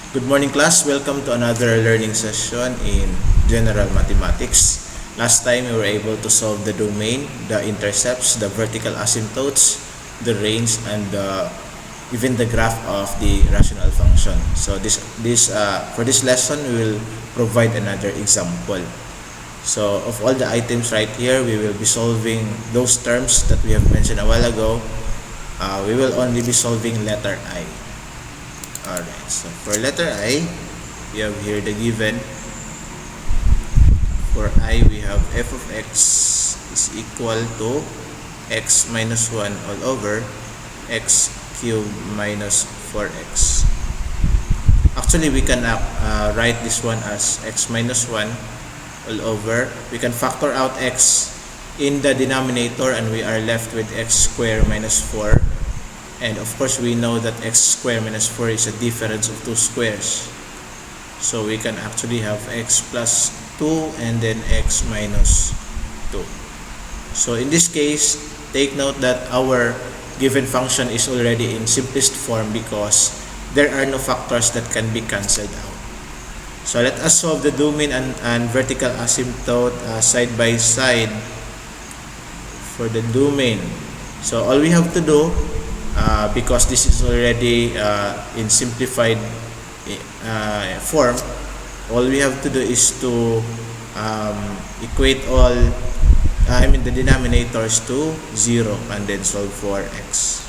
Good morning, class. Welcome to another learning session in general mathematics. Last time we were able to solve the domain, the intercepts, the vertical asymptotes, the range, and even the graph of the rational function. So for this lesson, we will provide another example. So of all the items right here, we will be solving those terms that we have mentioned a while ago. We will only be solving letter I. Alright, so for letter I, we have here the given. For I, we have f of x is equal to x minus 1 all over x cubed minus 4x. Actually, we can write this one as x minus 1 all over. We can factor out x in the denominator and we are left with x squared minus 4. And of course, we know that x squared minus 4 is a difference of two squares. So we can actually have x plus 2 and then x minus 2. So in this case, take note that our given function is already in simplest form because there are no factors that can be cancelled out. So let us solve the domain and vertical asymptote side by side for the domain. So all we have to do, because this is already in simplified form, all we have to do is to equate all the denominators to 0 and then solve for x.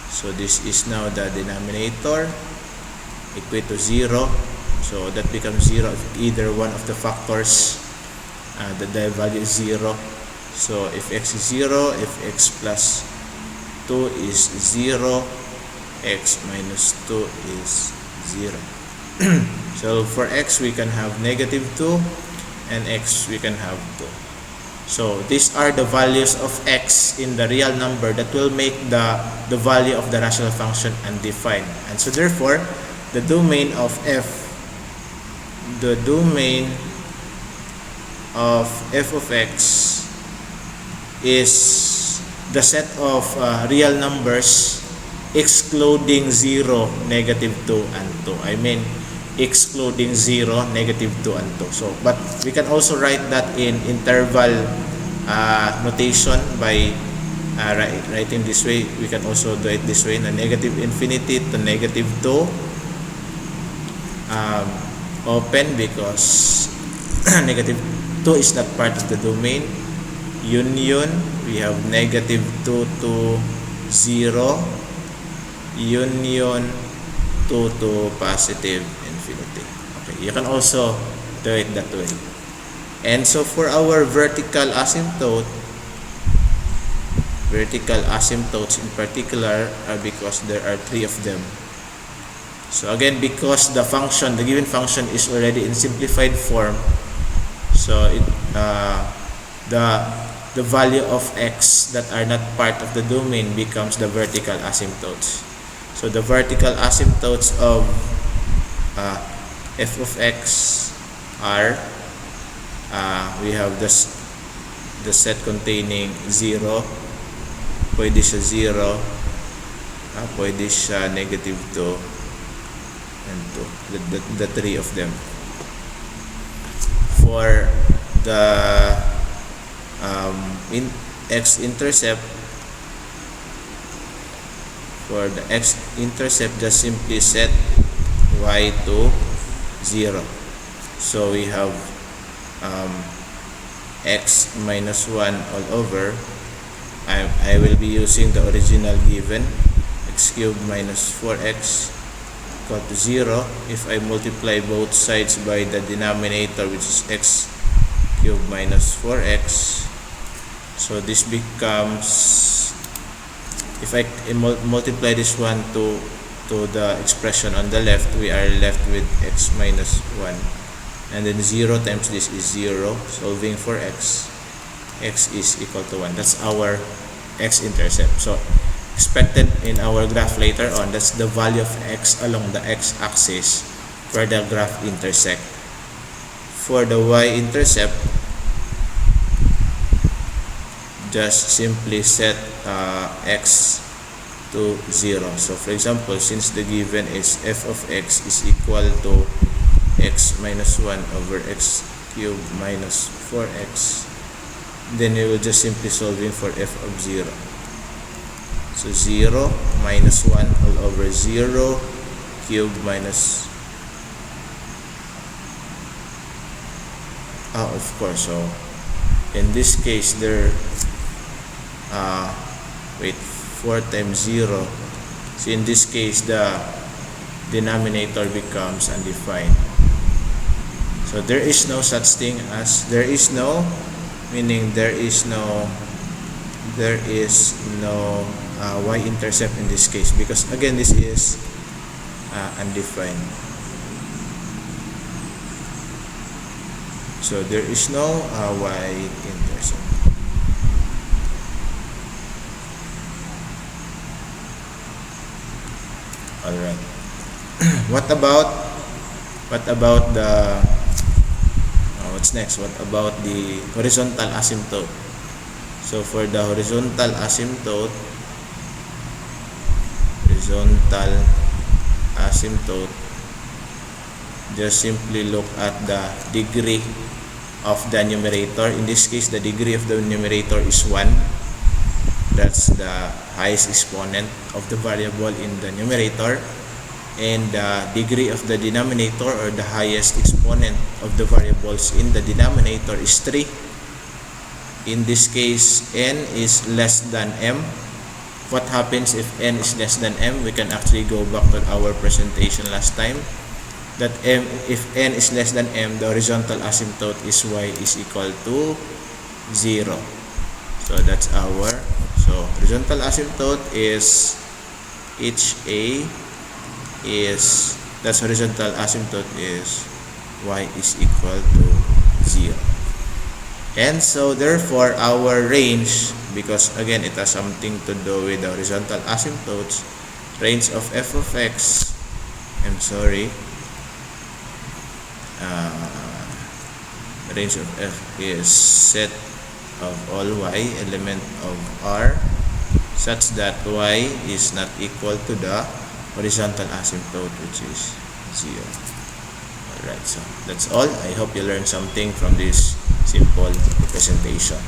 So this is now the denominator equate to 0, so that becomes 0 if either one of the factors the value is 0. So if x is 0, if x plus 2 is 0, x minus 2 is 0. So for x we can have negative 2 and x we can have 2. So these are the values of x in the real number that will make the value of the rational function undefined. And so therefore the domain of f of x is the set of real numbers excluding 0, negative 2, and 2. I mean excluding 0, negative 2, and 2. So, but we can also write that in interval notation by writing this way. We can also do it this way, na negative infinity to negative 2 open because negative 2 is not part of the domain. Union, we have negative 2 to 0, union 2 to positive infinity. Okay, you can also do it that way. And so for our vertical asymptotes in particular are because there are 3 of them. So again, because the given function is already in simplified form, so the value of x that are not part of the domain becomes the vertical asymptotes. So the vertical asymptotes of f of x are we have the set containing 0, pwede siya 0, pwede siya negative 2 and 2, the 3 of them. For the x-intercept, just simply set y to 0. So we have x minus 1 all over. I will be using the original given, x cubed minus 4x equal to 0. If I multiply both sides by the denominator, which is x cubed minus 4x, so this becomes, if I multiply this one to the expression on the left, we are left with x minus 1, and then 0 times this is 0. Solving for x is equal to 1. That's our x-intercept. So expected in our graph later on, that's the value of x along the x-axis for the graph intersect. For the y-intercept, just simply set x to 0. So for example, since the given is f of x is equal to x minus 1 over x cubed minus 4x, then we will just simply solving for f of 0. So 0 minus 1 all over 0 cubed minus of course, so in this case there 4 times 0, so in this case the denominator becomes undefined. So there is no such thing as meaning there is no y-intercept in this case, because again this is undefined. So there is no y-intercept. Alright. What about the what's next? What about the horizontal asymptote? So for the horizontal asymptote, just simply look at the degree of the numerator. In this case, the degree of the numerator is 1. That's the highest exponent of the variable in the numerator. And the degree of the denominator, or the highest exponent of the variables in the denominator, is 3. In this case, n is less than m. What happens if n is less than m? We can actually go back to our presentation last time, that if n is less than m, the horizontal asymptote is y is equal to 0. So that's horizontal asymptote is horizontal asymptote is y is equal to 0. And so therefore our range, because again it has something to do with the horizontal asymptotes, range of f of x, range of f is set of all y element of R such that y is not equal to the horizontal asymptote, which is 0. Alright, so that's all. I hope you learned something from this simple presentation.